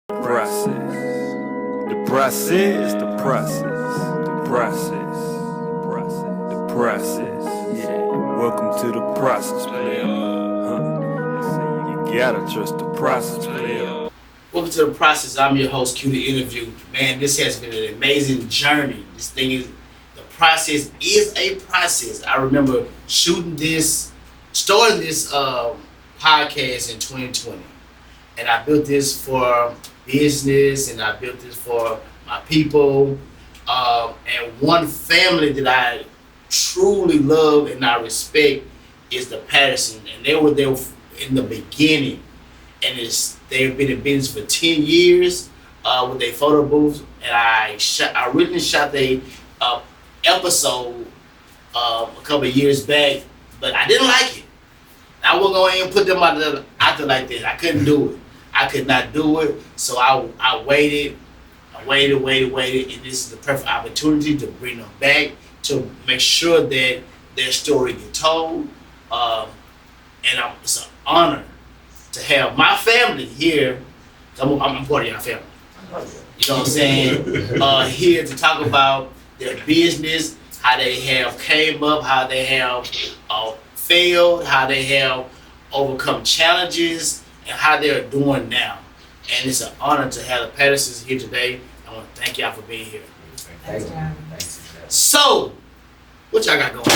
Process. The process, the process, the process, the process. Yeah, welcome to the process, player. You gotta trust the process, player. Welcome to the process. I'm your host, Q the Interview. Man, this has been an amazing journey. This thing is, the process is a process. I remember starting this podcast in 2020. And I built this for business and I built this for my people. And one family that I truly love and I respect is the Patterson. And they were there in the beginning. And they've been in business for 10 years with their photo booths. And I originally shot the episode a couple of years back, but I didn't like it. I wasn't going to put them out there like this. I couldn't do it. I could not do it. So I waited. And this is the perfect opportunity to bring them back, to make sure that their story gets told. It's an honor to have my family here. I'm part of your family. You know what I'm saying? Here to talk about their business, how they have came up, how they have failed, how they have overcome challenges, and how they're doing now. And it's an honor to have the Pattersons here today. I want to thank y'all for being here. Thanks. So, what y'all got going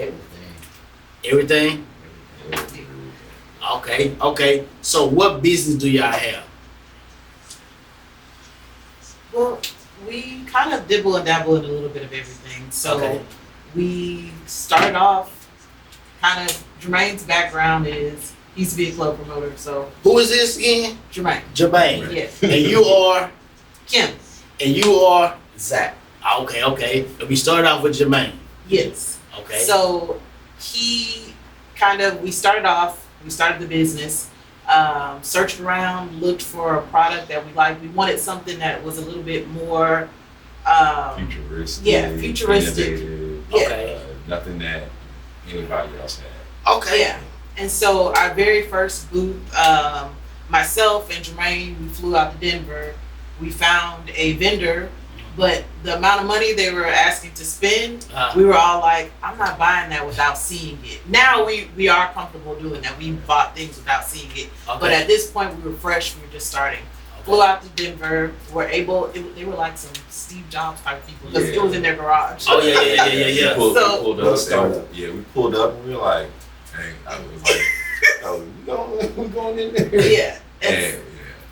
on? Everything? Okay. So what business do y'all have? Well, we kind of dibble and dabble in a little bit of everything. So we started off kind of, Jermaine's background is, he used to be a club promoter, so. Who is this again? Jermaine. Yes. And you are? Kim. And you are? Zach. Okay. And we started off with Jermaine. Yes. Okay. So we started the business, searched around, looked for a product that we liked. We wanted something that was a little bit more futuristic. Yeah, futuristic. Innovative, yeah. Nothing that anybody else had. Okay. Yeah. And so our very first booth, myself and Jermaine, we flew out to Denver. We found a vendor, but the amount of money they were asking to spend, we were all like, I'm not buying that without seeing it. Now we are comfortable doing that. We bought things without seeing it. Okay. But at this point, we were fresh. We were just starting. Okay. Flew out to Denver. They were like some Steve Jobs type people because it was in their garage. Oh, yeah. We pulled up and we were like, dang, I was like, we going in there? Yeah.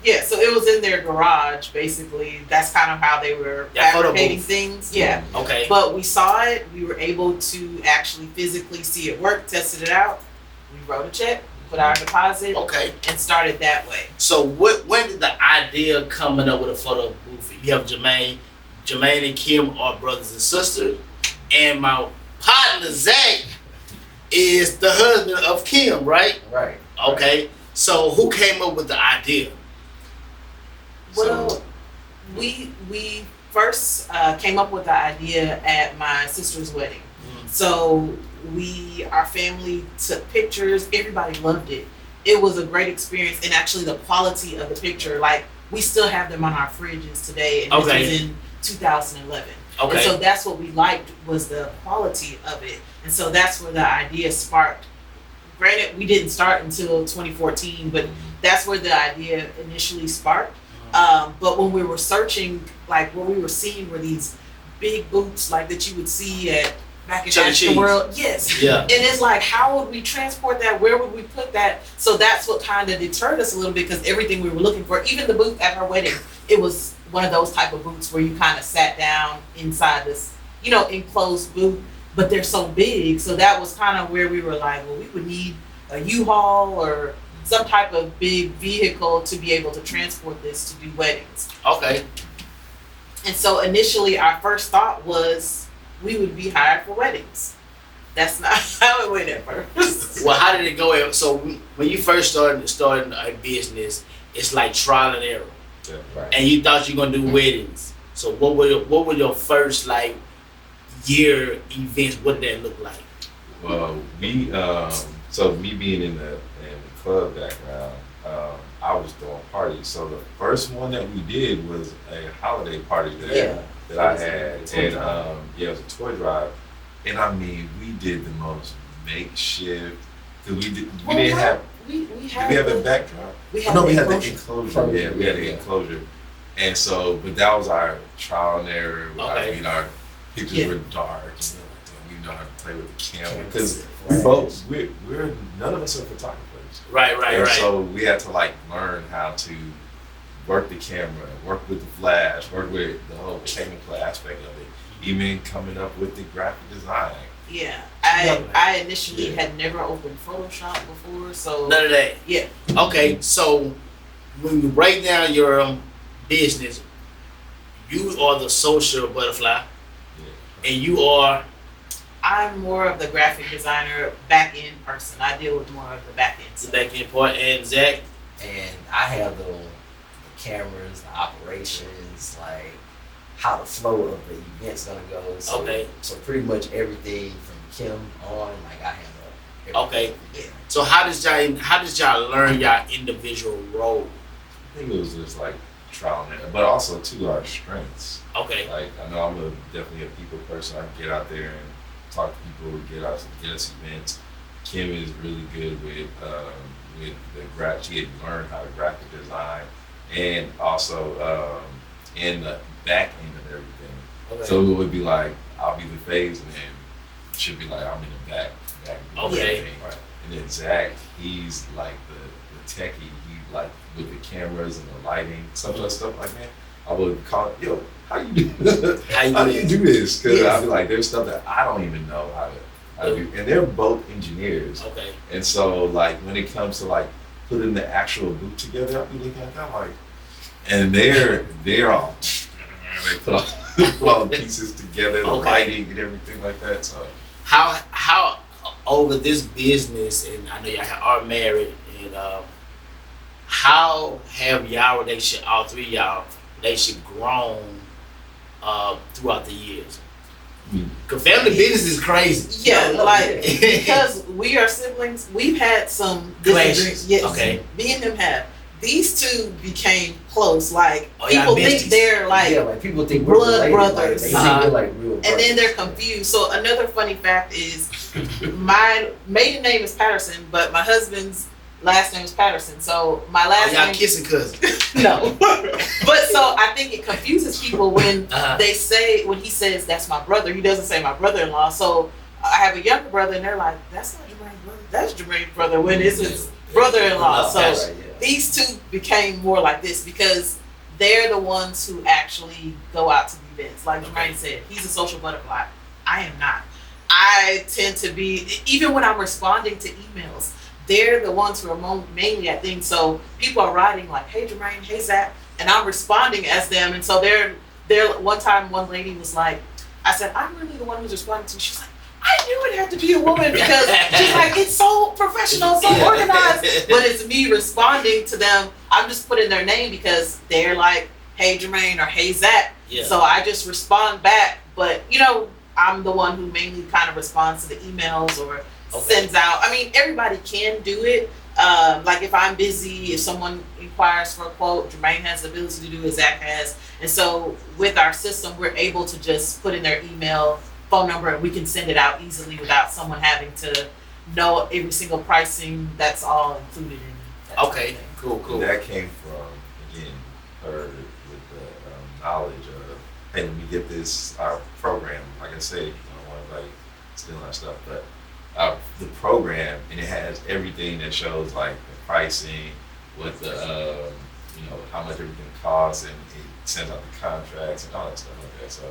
Yeah, so it was in their garage, basically. That's kind of how they were fabricating things. Yeah. Okay. But we saw it. We were able to actually physically see it work, tested it out. We wrote a check, put our deposit, and started that way. So when did the idea coming up with a photo booth? You have Jermaine and Kim are brothers and sisters. And my partner, Zach, is the husband of Kim, right? Right. Okay. So who came up with the idea? Well, we first came up with the idea at my sister's wedding. So our family took pictures. Everybody loved it. It was a great experience, and actually the quality of the picture, like we still have them on our fridges today, and this was in 2011. Okay. And so that's what we liked, was the quality of it, and so that's where the idea sparked. Granted, we didn't start until 2014, but that's where the idea initially sparked. But when we were searching, like what we were seeing were these big boots like that you would see back in the world. Yes. Yeah. And it's like, how would we transport that? Where would we put that? So that's what kind of deterred us a little bit, because everything we were looking for, even the booth at her wedding, it was one of those type of booths where you kind of sat down inside this, enclosed booth, but they're so big. So that was kind of where we were like, well, we would need a U-Haul or some type of big vehicle to be able to transport this to do weddings. Okay. And so initially our first thought was we would be hired for weddings. That's not how it went at first. Well, how did it go? So when you first started a business, it's like trial and error. Yeah, right. And you thought you were gonna do weddings. So what were your first year events? What did that look like? Well, me being in the club background, I was throwing parties. So the first one that we did was a holiday party that Yeah. that I had, Toy and drive. yeah, it was a toy drive, and I mean, we did the most makeshift. Cause we didn't have. We Did we had have a the- backdrop? we had No, the we had the enclosure. enclosure. Yeah, we had the enclosure. And so, but that was our trial and error. Okay. I mean, our pictures Yeah. were dark. And we know how to play with the camera because Cameras. we're none of us are photographers. Right. And so we had to like learn how to work the camera, work with the flash, work with the whole technical aspect of it, even coming up with the graphic design. Yeah, I initially Yeah. had never opened Photoshop before, so None of that. yeah. Okay, so when you break down your business, you are the social butterfly, Yeah. and you are I'm more of the graphic designer, back end person. I deal with more of the back end the stuff. back end part, and Zach. And I handle the cameras, the operations, like how the flow of the event's gonna go. So, Okay. So pretty much everything from Kim on, like I handle everything. Okay. So how does y'all learn y'all individual role? I think it was just like trial and error, but also too our strengths. Okay. Like I know I'm definitely a people person. I can get out there and talk to people, get us events. Kim is really good with the graph. She had learned how to graphic design, and also in the back end of everything. Okay. So it would be like I'll be the phase, and then she'll be like I'm in the back doing Okay. everything. Right. And then Zach, he's like the techie. He like with the cameras and the lighting, stuff like that. I would call, yo, how you do? How do you do this? Because I feel like there's stuff that I don't even know how to do, and they're both engineers. Okay. And so like when it comes to like putting the actual boot together, I'll be looking at that like, and they're all they put all the pieces together, the Okay. lighting and everything like that. So How over this business, and I know y'all are married, and how have y'all relationship, all three of y'all relationship, grown throughout the years? Cause family business is crazy. Yeah, No, like yeah. because we are siblings, we've had some Clashes. disagreements. Yes, Okay. me and them have. These two became close. Like Oh, y'all people think besties. they're like, yeah, like people think we're blood related, brothers. Like, they Uh-huh. think we're like real and then they're brothers. confused. So another funny fact is, my maiden name is Patterson, but my husband's last name is Patterson. So my Oh, last y'all name kissing cousins. no. But so I think it confuses people when Uh-huh. they say, when he says that's my brother, he doesn't say my brother-in-law. So I have a younger brother and they're like, that's not Jermaine's brother, that's Jermaine's brother, when it's his brother-in-law. So Right, yeah. these two became more like this because they're the ones who actually go out to the events. Like Jermaine said, he's a social butterfly. I am not. I tend to be, even when I'm responding to emails, they're the ones who are mainly at things. So people are writing like, hey Jermaine, hey Zach, and I'm responding as them. And so they're one time one lady was like, I said, I'm really the one who's responding to. She's like, I knew it had to be a woman because she's like, it's so professional, so organized. But it's me responding to them. I'm just putting their name because they're like, hey Jermaine or hey Zach. Yeah. So I just respond back. But you know, I'm the one who mainly kind of responds to the emails or sends out. I mean, everybody can do it. Like if I'm busy, if someone inquires for a quote, Jermaine has the ability to do it, Zach has. And so with our system, we're able to just put in their email, phone number, and we can send it out easily without someone having to know every single pricing. That's all included in that type of Okay, thing. cool. And that came from, again, her with the knowledge of, hey, let me get this, our program, like I say, I don't want to like steal our stuff, but the program, and it has everything that shows like the pricing, what the, how much everything costs, and it sends out the contracts and all that stuff like that. So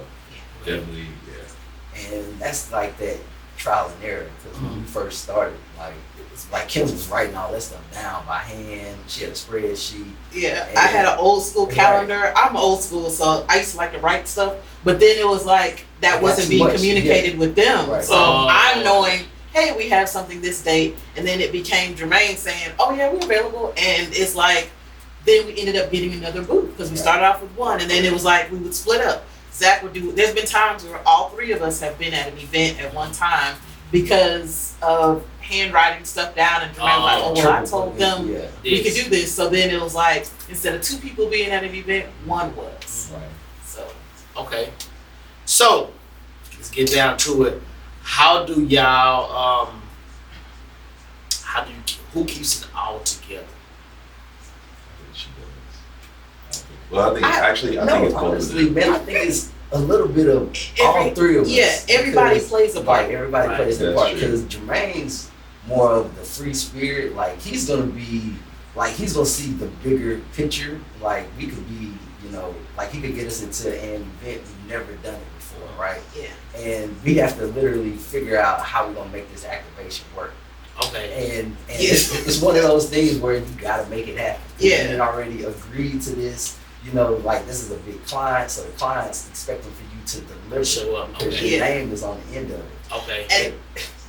definitely, yeah. And that's like that trial and error because when we first started, like it's like Kim was writing all that stuff down by hand. She had a spreadsheet. Yeah, I had an old school calendar. I'm old school, so I used to like to write stuff. But then it was like that That's wasn't too being much, communicated with them. Right. So Oh. I'm knowing, hey, we have something this date, and then it became Jermaine saying, oh yeah, we're available, and it's like then we ended up getting another booth because we started off with one, and then it was like we would split up. Zach would do. There's been times where all three of us have been at an event at one time, because of handwriting stuff down, and Jermaine was like, oh, well, I told them Yeah. we could do this. So then it was like, instead of 2 people being at an event, 1 was. Right. So Okay. So let's get down to it. How do y'all who keeps it all together? She does. Well, I think actually, I think it's both of honestly, them. man, I think it's a little bit of all 3 of us. yeah, everybody because, plays a part. Like everybody Right, plays a that's part true. because Jermaine's more of the free spirit. Like he's gonna be, like he's gonna see the bigger picture. Like we could be, you know, like he could get us into an event we've never done it before, right? Yeah. And we have to literally figure out how we're gonna make this activation work. Okay. And Yeah. it's one of those things where you gotta make it happen. Yeah. You already agreed to this. You know, like this is a big client, so the client's expecting for you to deliver Show up. because Okay. your Yeah. name is on the end of it. Okay. And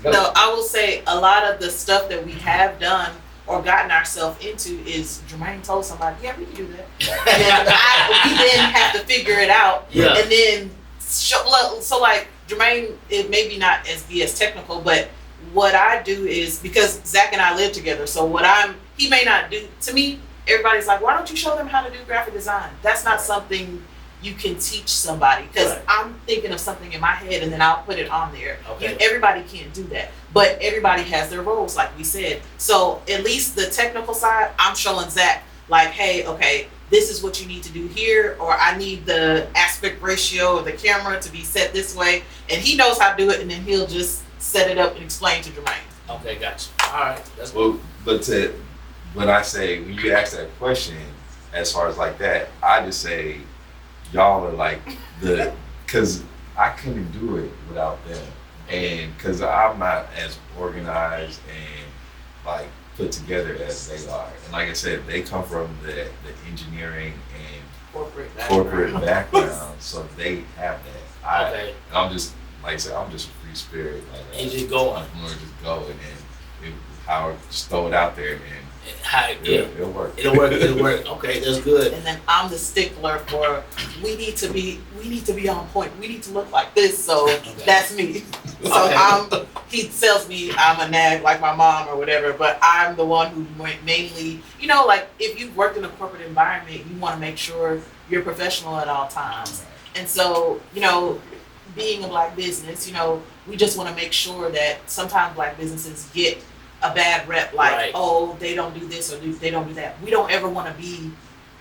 Go. no, I will say a lot of the stuff that we have done or gotten ourselves into is Jermaine told somebody, yeah, we can do that. And then we then have to figure it out. Yeah. And then, so like Jermaine, it may be not be as technical, but what I do is, because Zach and I live together, so he may not do, to me, everybody's like, why don't you show them how to do graphic design? That's not something you can teach somebody, because Right. I'm thinking of something in my head and then I'll put it on there. Okay. Everybody can't do that, but everybody has their roles, like we said. So at least the technical side, I'm showing Zach, like, hey, okay, this is what you need to do here, or I need the aspect ratio of the camera to be set this way, and he knows how to do it, and then he'll just set it up and explain to Jermaine. Okay, gotcha. All right. That's Well, but when I say, when you ask that question, as far as like that, I just say, y'all are like because I couldn't do it without them. And because I'm not as organized and like put together as they are. And like I said, they come from the engineering and Corporate corporate background, so they have that. okay. I'm just, like I said, I'm just a free spirit. Like, And just go on. I'm gonna just go and then Howard just throw it out there and How, yeah. it'll work. It'll work. It'll work. Okay, that's good. And then I'm the stickler for we need to be on point. We need to look like this. So that's me. So Okay. he tells me I'm a nag like my mom or whatever, but I'm the one who mainly, like if you've worked in a corporate environment, you want to make sure you're professional at all times. And so, being a black business, we just want to make sure that sometimes black businesses get a bad rep, like, Right. oh, they don't do this or they don't do that. We don't ever want to be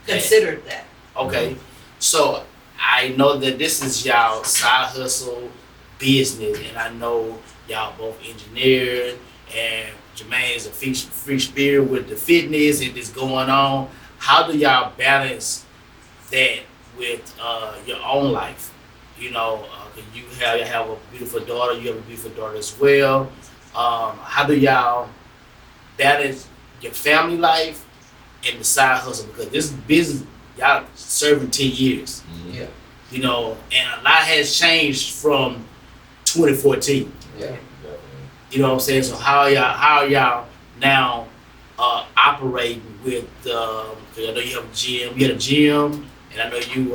considered that. Okay, so I know that this is y'all side hustle business, and I know y'all both engineers, and Jermaine is a free spirit with the fitness and this going on. How do y'all balance that with your own life? 'Cause you have a beautiful daughter. You have a beautiful daughter as well. How do y'all balance your family life and the side hustle? Because this business, y'all serving 10 years, Yeah. and a lot has changed from 2014. Yeah. You know what I'm saying? So how are y'all now operating with, cause I know you have a gym, you had a gym, and I know you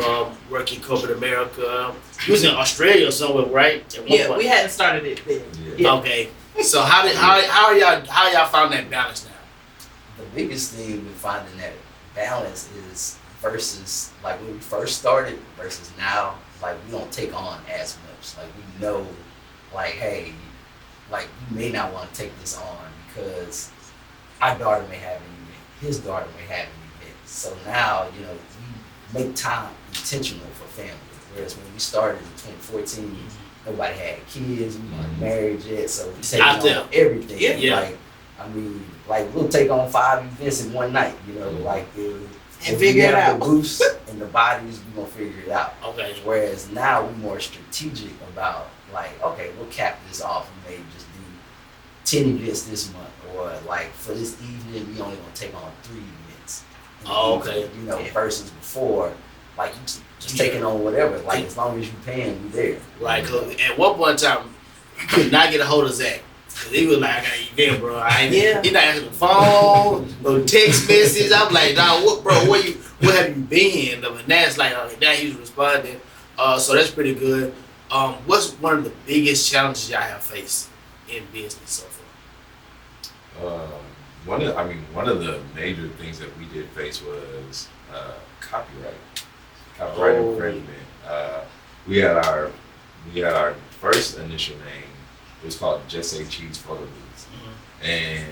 work in corporate America. You was in Australia or somewhere, right? At one Yeah, point. we hadn't started it then. Yeah. Yeah. Okay. So how y'all found that balance now? The biggest thing with finding that balance is versus like when we first started versus now, like we don't take on as much. Like we know, like, hey, like you may not want to take this on because our daughter may have an event, his daughter may have an event. So now, we make time intentional for family. Whereas when we started in 2014, nobody had kids, we weren't married yet, so we take Out on there. everything. Yeah. Like, I mean, like we'll take on 5 events in one night, like if we figure it have out. the boosts and the bodies, we're gonna figure it out. Okay. Whereas now we're more strategic about like, okay, we'll cap this off. We may just do 10 events this month, or like for this evening, we only gonna take on 3 events. in the Oh, okay. evening, versus before, like you just taking on whatever. Like as long as you paying, you there. Right, cause at one point in time, you could not get a hold of Zach. Cause he was like, I got an event, bro. Yeah. He not answering the phone, no text message. I'm like, dog, where have you been? And that's like, now he's responding. So that's pretty good. What's one of the biggest challenges y'all have faced in business so far? One of the major things that we did face was copyright Oh. infringement. We had our first initial name. It was called Just Say Cheese Photo Booths, and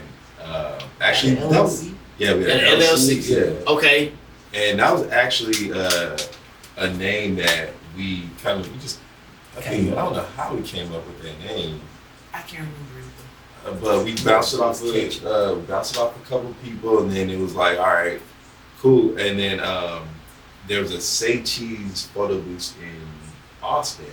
actually An that was, LLC? yeah, we had An an LLC. LLC, yeah. Okay. And that was actually a name that we just, I don't know how we came up with that name, I can't remember either. but we bounced it off a couple people, and then it was like, all right, cool. And then there was a Say Cheese photo booth in Austin,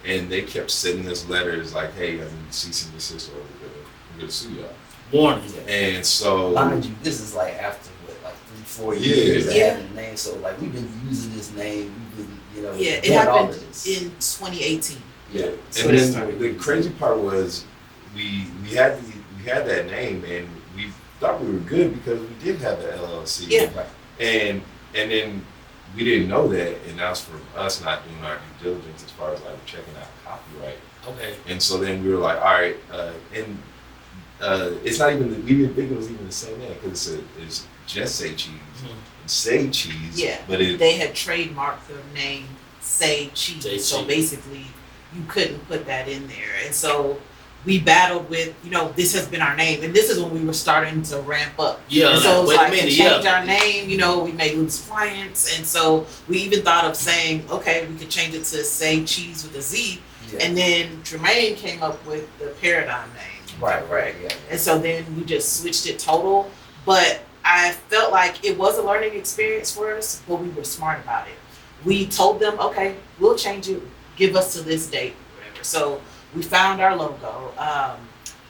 and they kept sending us letters like, hey, I mean, cease and desist, or we're gonna sue y'all. Warning. And so, Mind you, this is like after what, like 3-4 Yeah. years of Yeah. having the name. So like we've been using this name. We've been, Yeah, it doing all happened of this. in 2018. yeah. So And it's then not- the crazy part was we had that name, and we thought we were good because we did have the LLC. Yeah. Right. And then we didn't know that, and that was from us not doing our due diligence as far as like checking out copyright. Okay. And so then we were like, all right, it's not even, we didn't think it was even the same name, because it's Just Say Cheese, and Say Cheese, Yeah. but it, They had trademarked the name Say Cheese. Say So Cheese. basically, you couldn't put that in there. And so we battled with, this has been our name. And this is when we were starting to ramp up. Yeah. And so it was wait a like, minute. to change Yeah. our name, we may lose clients. And so we even thought of saying, okay, we could change it to Say Cheese with a Z. Yeah. And then Jermaine came up with the Paradigm name. Right. Yeah. And so then we just switched it total. But I felt like it was a learning experience for us, but we were smart about it. We told them, okay, we'll change it, give us to this date, whatever. So we found our logo.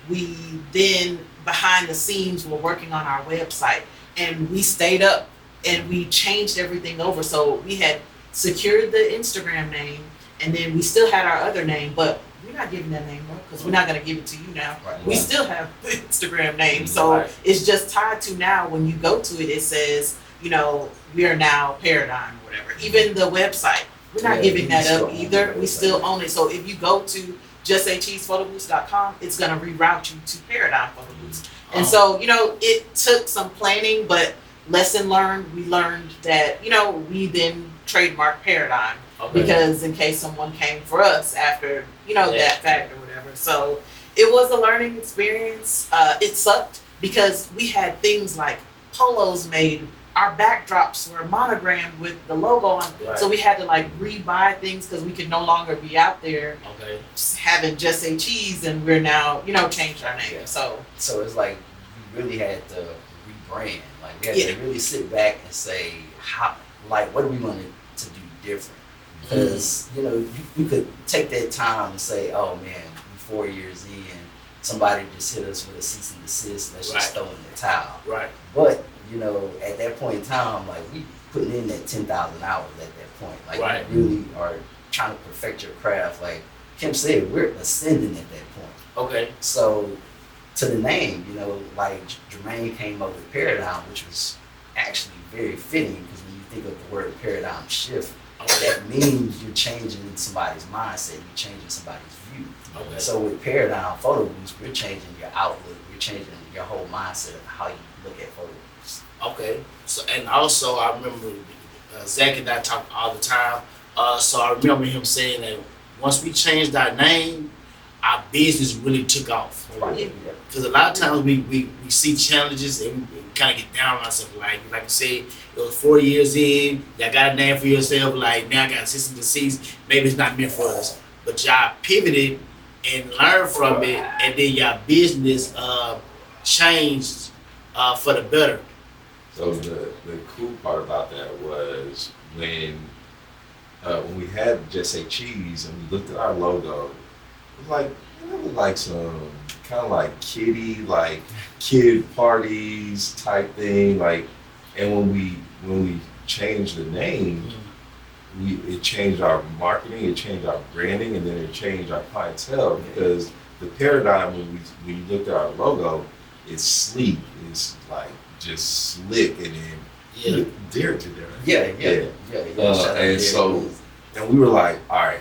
We then, behind the scenes, were working on our website, and we stayed up and we changed everything over. So we had secured the Instagram name, and then we still had our other name, but we're not giving that name up because we're not going to give it to you now. Right. We still have the Instagram name. So Right. it's just tied to now when you go to it, it says, we are now Paradigm or whatever. Even the website, we're not Yeah, giving we that still up own either. the We website. still own it. So if you go to justsaycheesephotoBooths.com, it's going to reroute you to Paradigm Photo Booths. And so, it took some planning, but lesson learned, we learned that, we then trademarked Paradigm. Okay. Because in case someone came for us after, Yeah. that fact or whatever. So it was a learning experience. It sucked because we had things like polos made. Our backdrops were monogrammed with the logo on. Right. So we had to rebuy things because we could no longer be out there Okay. just having Just Say Cheese, and we're now, changed our name. Yeah. So So it's like we really had to rebrand. Like we had Yeah. to really sit back and say what do we want to do different? Because you could take that time and say, oh man, we're 4 years in, somebody just hit us with a cease and desist. Let's just Right. throw in the towel. Right. But at that point in time, we putting in that 10,000 hours at that point. Right. You really are trying to perfect your craft. Like Kim said, we're ascending at that point. Okay. So to the name, Jermaine came up with Paradigm, which was actually very fitting because when you think of the word paradigm shift, Okay. that means you're changing somebody's mindset, you're changing somebody's view. Okay. So with Paradigm Photo Booths, we're changing your outlook, we're changing your whole mindset of how you look at photo booths. Okay. So and also I remember Zach and I talk all the time. So I remember him saying that once we changed our name, our business really took off. Right. Yeah. Because a lot of times we see challenges and we kind of get down on ourselves. Like you say, it was 4 years in, y'all got a name for yourself. Like now I got assist and desist. Maybe it's not meant for us. But y'all pivoted and learned from it, and then y'all business changed for the better. so the cool part about that was when we had Just Say Cheese and we looked at our logo, it was like, it looked like some kind of like kid parties type thing, and when we changed the name, it changed our marketing, it changed our branding, and then it changed our clientele, because the paradigm when you looked at our logo, it's sleek, it's just slick, and then Yeah. dare to dare. Yeah. And so, and we were like, all right,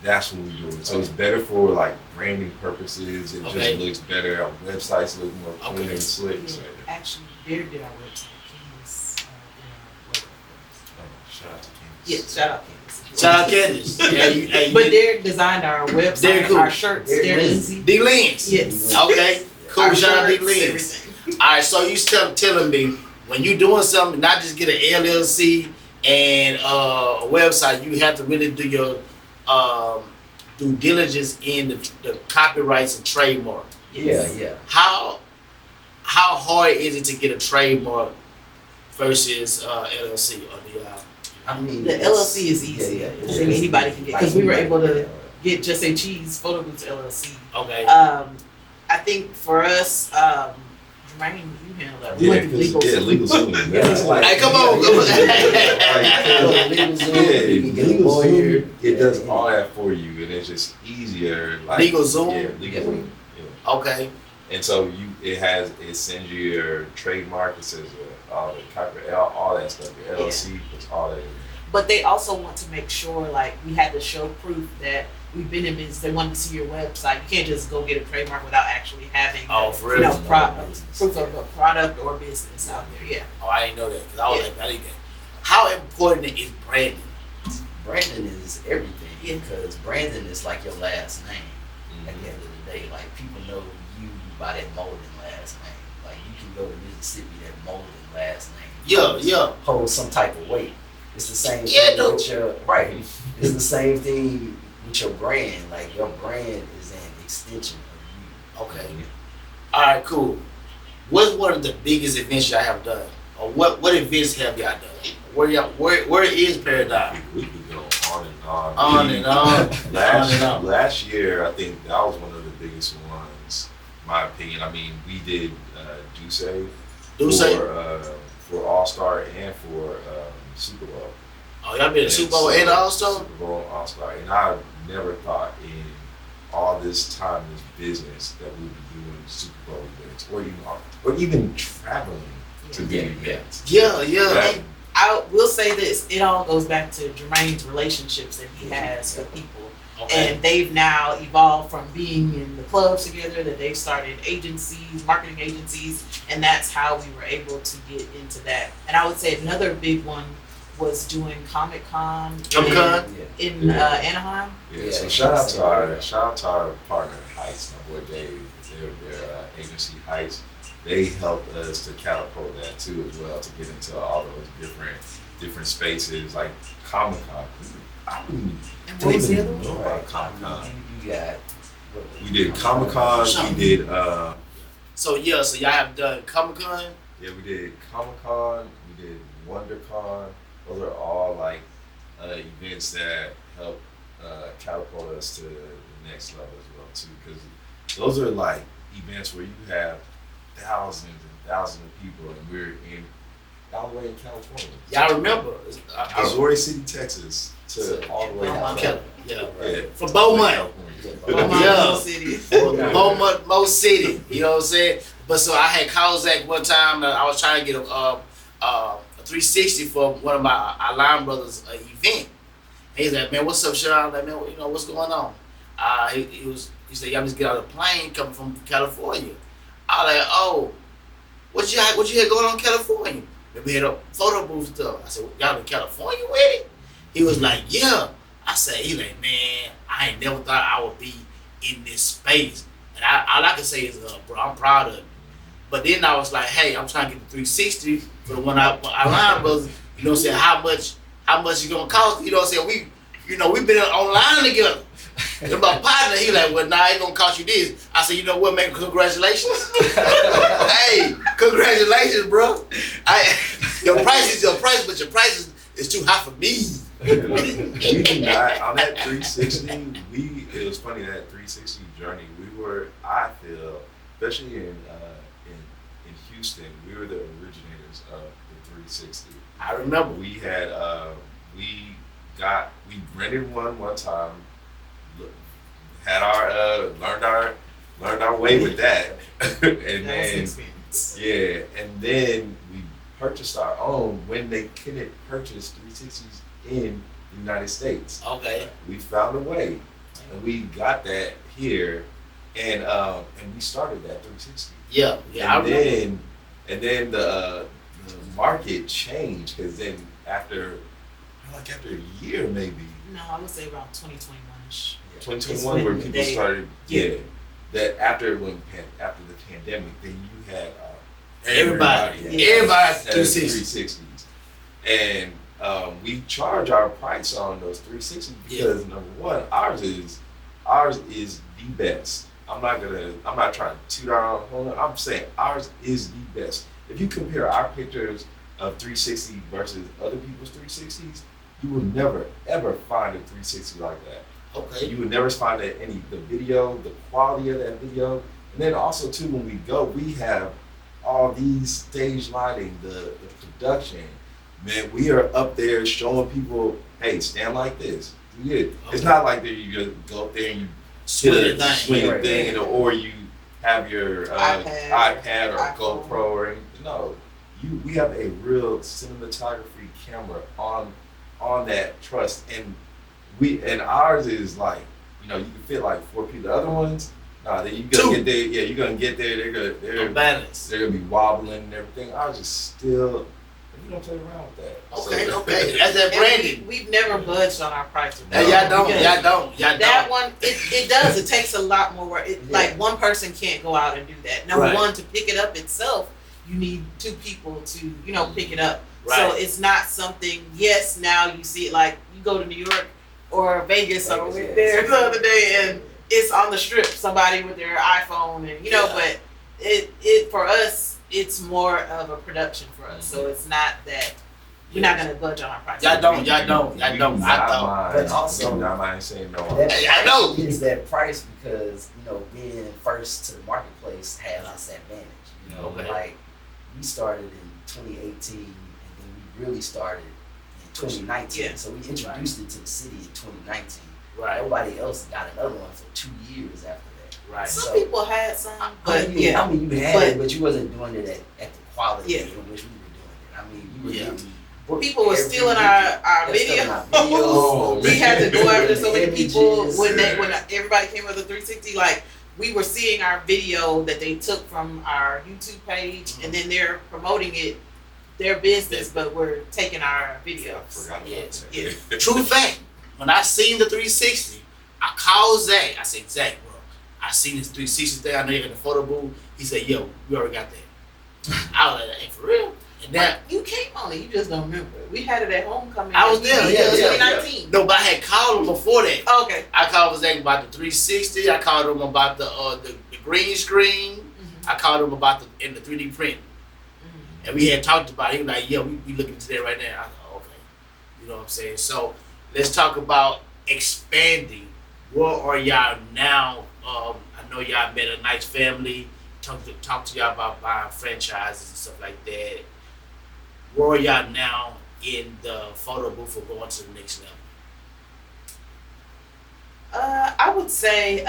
That's what we do. So it's better for like branding purposes. It Okay. just looks better. Our websites look more clean Okay. and slick. Yeah, So, actually, Bear did our website. Candace did our logo. shout out to Candace. Yeah, shout out Candace. Shout out Candace. Yeah, you But Derek designed our website, Derek who? our shirts. Derek Derek Lindsay. Lindsay. D Lens. Yes. Okay. Cool. Our Shout out D shirts, Lens. everything. All right. So you still telling me when you doing something, not just get an LLC and a website, you have to really do your due diligence in the copyrights and trademark. Yes. Yeah. How hard is it to get a trademark versus LLC or the I mean, The LLC is easy. Yeah, I think anybody can get, because we were able to get Just Say Cheese Photo Booths LLC. okay? I think for us, Jermaine, you handle that. We Yeah, went through legal. legal zoom. That's like, Hey, come on, come on. It does all that for you, and it's just easier. Like, Legal Zoom? Yeah, legal Yeah. zoom. Yeah. Okay. And so it sends you your trademark, it says all the copyright, all that stuff. Your LLC puts all that in. But they also want to make sure, like, we had to show proof that we've been in business. They wanted to see your website. You can't just go get a trademark without actually having, Oh, for you real? know, proof of a product or business out there. Yeah. Oh, I didn't know that because I was like, I didn't get. How important is branding? Brandon is everything Yeah. because Brandon is like your last name. At the end of the day, like people know you by that Molden last name. Like you can go to Mississippi, that Molden last name. Yeah. Holds some type of weight. It's the same Yeah, thing dude. with your right. It's the same thing with your brand. Like your brand is an extension of Okay. All right. Cool. What's one of the biggest events y'all have done, or what events have y'all done? Where is Paradigm? We could go on and on. On and on. On and on. Last year, I think that was one of the biggest ones, in my opinion. I mean, we did Do say. for All Star and for Super Bowl. Oh, y'all been to Super Bowl and All-Star? Super Bowl and All Star, and I never thought in all this time, this business, that we would be doing Super Bowl events, or even traveling to the Yeah. events. Yeah. That- I will say this, it all goes back to Jermaine's relationships that he has with people. Okay. And they've now evolved from being in the clubs together, that they've started agencies, marketing agencies, and that's how we were able to get into that. And I would say another big one was doing Comic-Con Comic-Con? in Anaheim. Yeah, so Yeah. shout out to our partner Heights, my boy Dave, their agency Heights. They helped us to catapult that too as well, to get into all those different spaces like Comic-Con. I didn't And what was the other even know one? about Comic-Con. You got We did Comic-Con, we did So y'all have done Comic-Con. we did Comic-Con, we did WonderCon. Those are all like events that help catapult us to the next level as well too, because those are like events where you have thousands and thousands of people, and we're all the way in California. Y'all remember? Missouri City, Texas, to all the way down. Yeah. Yeah. From Beaumont. Beaumont, Yeah. City. Beaumont, Mo City. You know what I'm saying? But so I had Kozak one time. I was trying to get a 360 for one of our line brothers event. And he's like, man, what's up, Sean? I'm like, man, you know what's going on? He said, y'all just get out of the plane coming from California. I was like, oh, what you had going on in California? We had a photo booth stuff. I said, y'all in California with it? He was like, yeah. I said, he like, man, I ain't never thought I would be in this space. And all I can say is, bro, I'm proud of it. But then I was like, hey, I'm trying to get the 360 for the one I line brothers. You know what I'm saying? How much it gonna cost? You know what I'm saying? We've been online together. And my partner, he like, well, nah, it gonna cost you this. I said, you know what, man? Congratulations. Hey, congratulations, bro. Your price is your price, but your price is too high for me. We do not, on that 360, it was funny, that 360 journey, I feel, especially in Houston, we were the originators of the 360. I remember. We had, we rented one time, had learned our way with that. And That was an then, experience. yeah, and then we purchased our own when they couldn't purchase 360s in the United States. Okay. We found a way And we got that here, and we started that 360. Yeah, I And remember. then the market changed because then after a year maybe No, I would say around 2021-ish. 2021 where people they- started yeah. that after the pandemic then you had Everybody had 360. 360s and we charge our price on those 360s because number one ours is the best. I'm not trying to toot our own horn. I'm saying ours is the best. If you compare our pictures of 360 versus other people's 360s, you will never ever find a 360 like that. Okay. You would never find that the video, the quality of that video, and then also too when we go, we have all these stage lighting, the production. Man, we are up there showing people, hey, stand like this. Yeah. It's not like that you just go up there and you swing a thing, or you have your iPad or iPhone. GoPro or anything. No, we have a real cinematography camera on that trust, and ours is like, you can fit like 4 people. The other ones, nah, then you gonna get there. Yeah, you're gonna get there. They're balance. They're gonna be wobbling and everything. Ours is still. We don't play around with that. Okay. That's that branding. We've never budged on our price. No, y'all don't. That one, it does. It takes a lot more work. Like one person can't go out and do that. Number one, to pick it up itself, you need 2 people to, pick it up. Right. So it's not something. Yes, now you see it like you go to New York or Vegas. I went there the other day and it's on the strip. Somebody with their iPhone and but it for us. It's more of a production for us, so it's not that we're not gonna budge on our price. Y'all don't. I thought. But also, not mind saying no. I know. Is that price because being first to the marketplace has its advantage. Okay. Like we started in 2018, and then we really started in 2019. Yeah. So we introduced it to the city in 2019. Right. Nobody else got another one for 2 years after that. Right. Some people had some, but you had it, but you wasn't doing it at the quality in which we were doing it. I mean, you were getting. People were stealing our video. Oh, We had to go after so many Images. people when everybody came with a 360. Like we were seeing our video that they took from our YouTube page, and then they're promoting it, their business, but we're taking our video. Yeah. True fact. When I seen the 360, I called Zach. I said, Zach, bro, I seen this 360 thing. I know you're in the photo booth. He said, yo, we already got that. I was like, hey, for real? And that You came on it, you just don't remember. We had it at homecoming. I was there, yeah, 2019. no, but I had called him before that. Okay. I called Zach about the 360. I called him about the green screen. Mm-hmm. I called him about the 3D print. Mm-hmm. And we had talked about it. He was like, yeah, we looking into that right now. I thought, okay. You know what I'm saying? So let's talk about expanding. Where are y'all now? I know y'all met a nice family. Talk to y'all about buying franchises and stuff like that. Where are y'all now in the photo booth or going to the next level? I would say,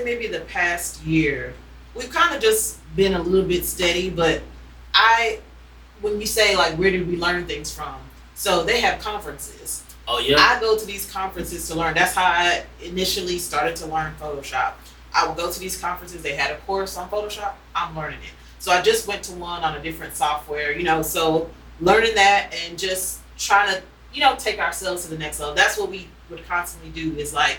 maybe the past year, we've kind of just been a little bit steady, but when you say like, where did we learn things from? So they have conferences. Oh yeah? I go to these conferences to learn. That's how I initially started to learn Photoshop. I would go to these conferences. They had a course on Photoshop. I'm learning it. So I just went to one on a different software, so learning that and just trying to, take ourselves to the next level. That's what we would constantly do is like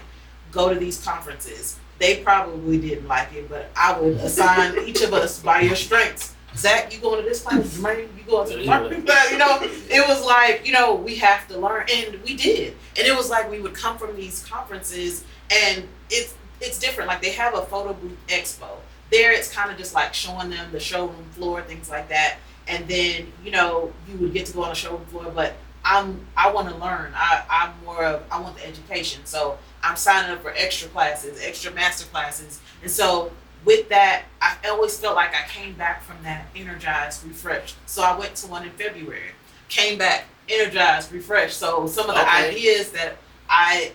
go to these conferences. They probably didn't like it, but I would assign each of us by your strengths. Zach, you going to this class? Jermaine, you going to the marketing class? It was like, we have to learn, and we did. And it was like we would come from these conferences, and it's different. Like they have a photo booth expo. There, it's kind of just like showing them the showroom floor, things like that. And then, you would get to go on the showroom floor, but I want to learn. I want the education. So I'm signing up for extra classes, extra master classes. And so with that, I always felt like I came back from that energized, refreshed. So I went to one in February, came back energized, refreshed. So some of the ideas that I,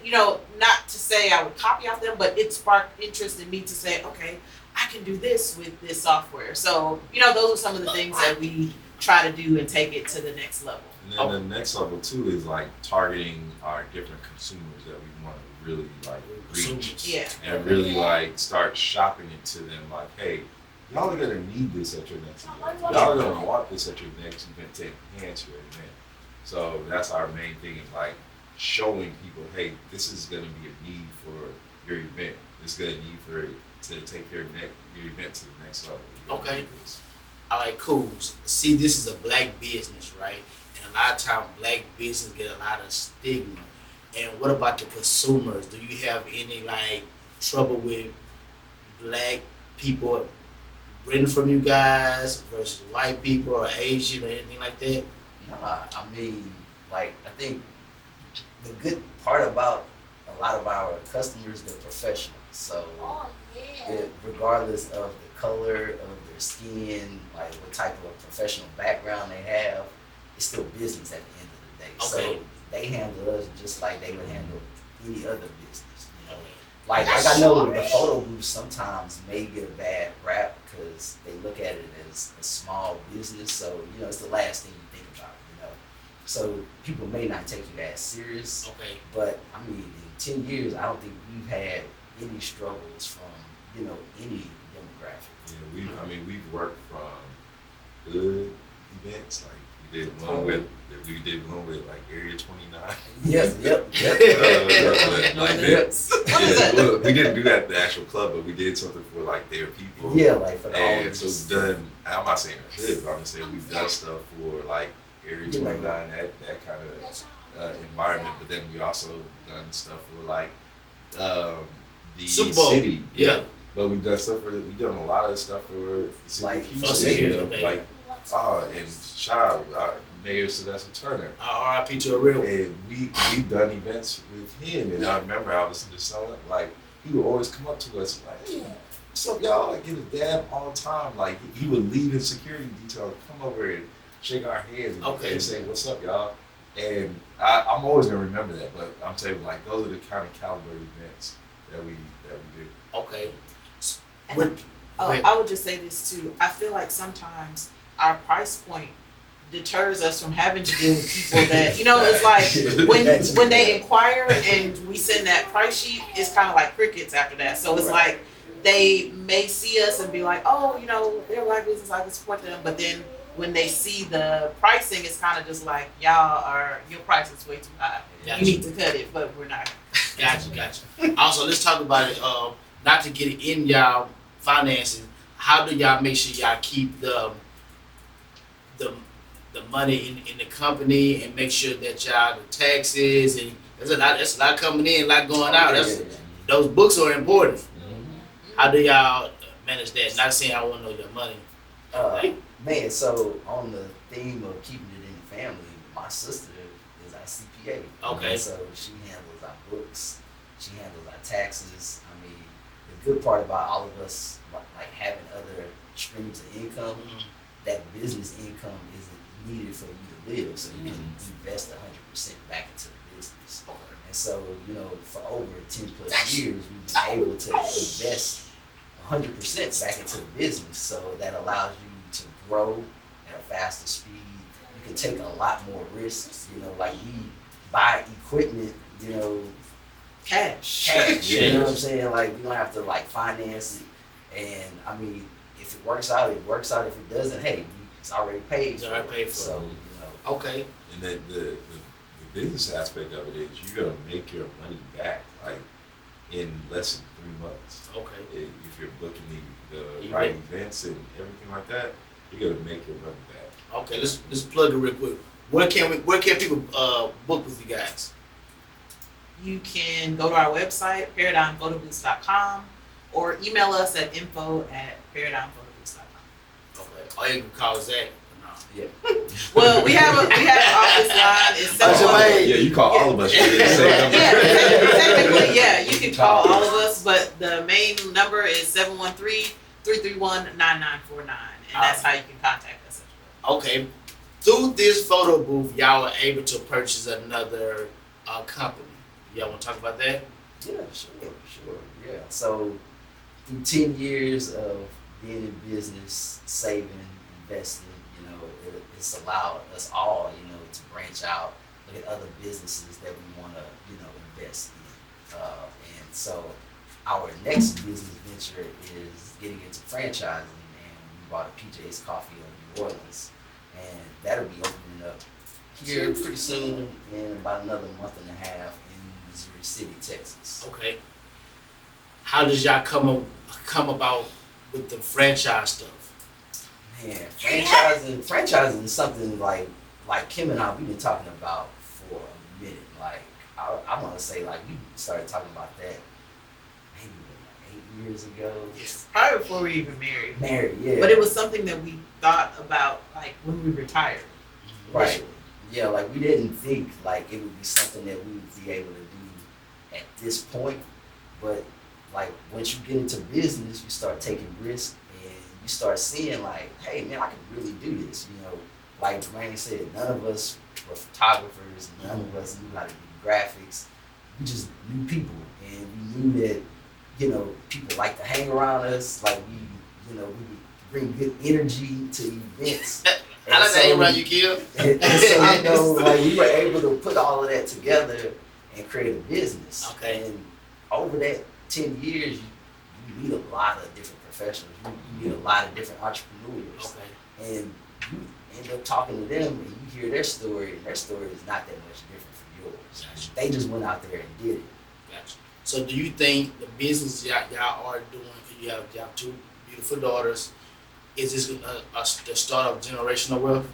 not to say I would copy off them, but it sparked interest in me to say, okay, I can do this with this software. So, those are some of the things that we try to do and take it to the next level. And then the next level too is like targeting our different consumers that we want to really like reach. Yeah. And really like start shopping it to them like, hey, y'all are gonna need this at your next event. Y'all are gonna want this at your next event to enhance your event. So that's our main thing is like showing people, hey, this is gonna be a need for your event. It's gonna need for it to take your event to the next level. Okay. All right, cool. See, this is a black business, right? And a lot of times black business get a lot of stigma. And what about the consumers? Do you have any like trouble with black people renting from you guys versus white people or Asian or anything like that? Nah, I mean, like, I think the good part about a lot of our customers, they're professionals. So, regardless of the color of their skin, like what type of professional background they have, it's still business at the end of the day. Okay. So they handle us just like they would handle any other business. You know, like I know the photo booths sometimes may get a bad rap because they look at it as a small business. So it's the last thing you think about. So people may not take you as serious. Okay. But I mean, in 10 years, I don't think we've had any struggles from any demographic. Yeah, we've worked from good events like we did one with like Area 29. Yep. Like we didn't do that at the actual club, but we did something for like their people. Yeah, like for the and audience. so we've done. I'm not saying I should, but I'm just saying we've done stuff for like Area 29, that kind of environment. But then we also done stuff for like the Super Bowl. city. Yeah. But we've done a lot of stuff for the city. Like, And shout out Mayor Sylvester Turner. R.I.P. to a real one. And we've done events with him, and I remember I was just selling, like, he would always come up to us like, hey, what's up, y'all? Like, get a dab all the time. Like, he would leave his security detail, come over and shake our hands and say, what's up, y'all? And I'm always gonna remember that, but I'm saying, like, those are the kind of caliber events that we do. Okay. I would just say this too. I feel like sometimes our price point deters us from having to deal with people that it's like when they inquire and we send that price sheet, it's kind of like crickets after that. So it's like they may see us and be like, oh, they're a black business, I can support them, but then when they see the pricing, it's kind of just like, your price is way too high. Gotcha. You need to cut it, but we're not. Gotcha. Also, let's talk about it. Not to get in y'all finances. How do y'all make sure y'all keep the money in the company and make sure that y'all the taxes and there's a lot coming in, a lot going out. Those books are important. Mm-hmm. How do y'all manage that? Not saying I want to know your money. Man, so on the theme of keeping it in the family, my sister is our CPA. Okay. So she handles our books, she handles our taxes. I mean, the good part about all of us like having other streams of income, that business income isn't needed for you to live, so you can invest 100% back into the business. And so, for over 10 plus years, we've been able to invest 100% back into the business, so that allows you to grow at a faster speed. You can take a lot more risks. Like we buy equipment, Cash. You know what I'm saying? Like we don't have to like finance it. And I mean, if it works out, it works out. If it doesn't, hey, it's already paid. It's already paid for. So Okay. And then the business aspect of it is you're gonna make your money back like in less than 3 months. Okay. If you're booking the right events and everything like that, you're gonna make your money back. Okay. Let's plug it real quick. Where can people book with you guys? You can go to our website, paradigmphotoBooths.com, or email us at info@paradigmphotoBooths.com. Okay. Or you can call Zach. No. yeah. Well, we have an office line. It's Yeah, you call all of us. You didn't say number. technically, you can call all of us, but the main number is 713-331-9949, and that's how you can contact us. Okay. Through this photo booth, y'all were able to purchase another company. Y'all want to talk about that? Yeah, sure. Yeah. So through 10 years of being in business, saving, investing, it's allowed us all, you know, to branch out, look at other businesses that we want to, you know, invest in. And so our next business venture is getting into franchising, and we bought a PJ's Coffee in New Orleans, and that'll be opening up here pretty soon in about another month and a half in Missouri City, Texas. Okay. How does y'all come about with the franchise stuff? Man, franchising is something like Kim and I, we've been talking about for a minute. Like I want to say, like, we started talking about that maybe like 8 years ago. Yes. Probably before we even married. Married, yeah. But it was something that we thought about like when we retired. Right. initially. Yeah, like we didn't think like it would be something that we would be able to do at this point. But like once you get into business, you start taking risks and you start seeing like, hey man, I can really do this. You know, like Dwayne said, none of us were photographers, none of us knew how to do graphics. We just knew people, and we knew that, you know, people like to hang around us. Like we would bring good energy to events. How does that hang around you, Kim? And so, you know, like we were able to put all of that together and create a business. Okay. And over that 10 years, you meet a lot of different professionals. You meet a lot of different entrepreneurs. Okay. And you end up talking to them, and you hear their story, and their story is not that much different from yours. Gotcha. They just went out there and did it. Gotcha. So do you think the business y'all are doing, you have two beautiful daughters, is this the start of generational wealth?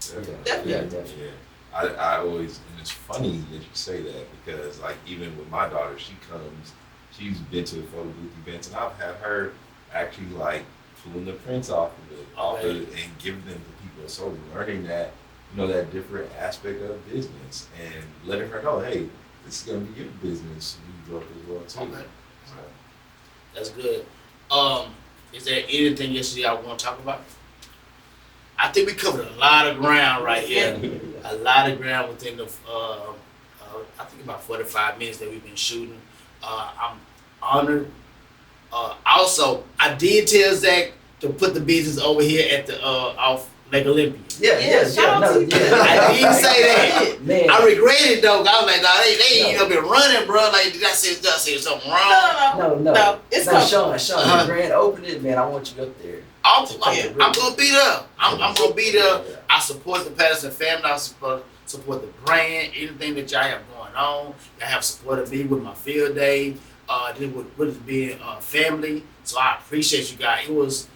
Definitely. Yeah, definitely. Yeah, I always, and it's funny that you say that, because like even with my daughter, she's been to the photo booth events, and I've had her actually like pulling the prints off of it and giving them to people. So learning that, you know, that different aspect of business and letting her know, hey, this is gonna be your business. You grow up as well too. Okay. So, That's good. Is there anything else y'all want to talk about? I think we covered a lot of ground right here. A lot of ground within the, I think about 45 minutes that we've been shooting. I'm honored. Also, I did tell Zach to put the business over here at the off Lake Olympia. Yeah, shout out to you. I did say that. Man. I regret it though. I was like, nah, they ain't been running, bro. Like, did I say something wrong? No. It's no, coming. Sean, the grand opening, man, I want you up there. I'm gonna be there. I'm gonna be there. Yeah. I support the Patterson family. I support the brand. Anything that y'all have going on, y'all have supported me with my field day. With being family. So I appreciate you guys. It was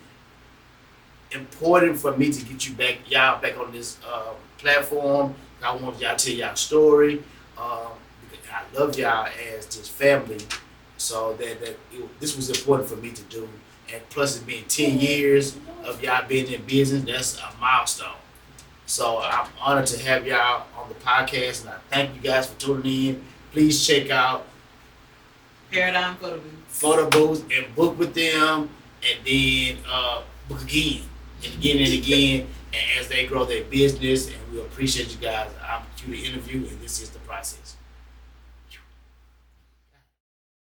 important for me to get y'all back on this platform. I want y'all to tell y'all story. Because I love y'all as just family. So this was important for me to do. And plus it being 10 years of y'all being in business, that's a milestone. So I'm honored to have y'all on the podcast, and I thank you guys for tuning in. Please check out Paradigm Photo Booth and book with them, and then book again and again and again, and as they grow their business. And we appreciate you guys. I'm Q the interview, and this is the process.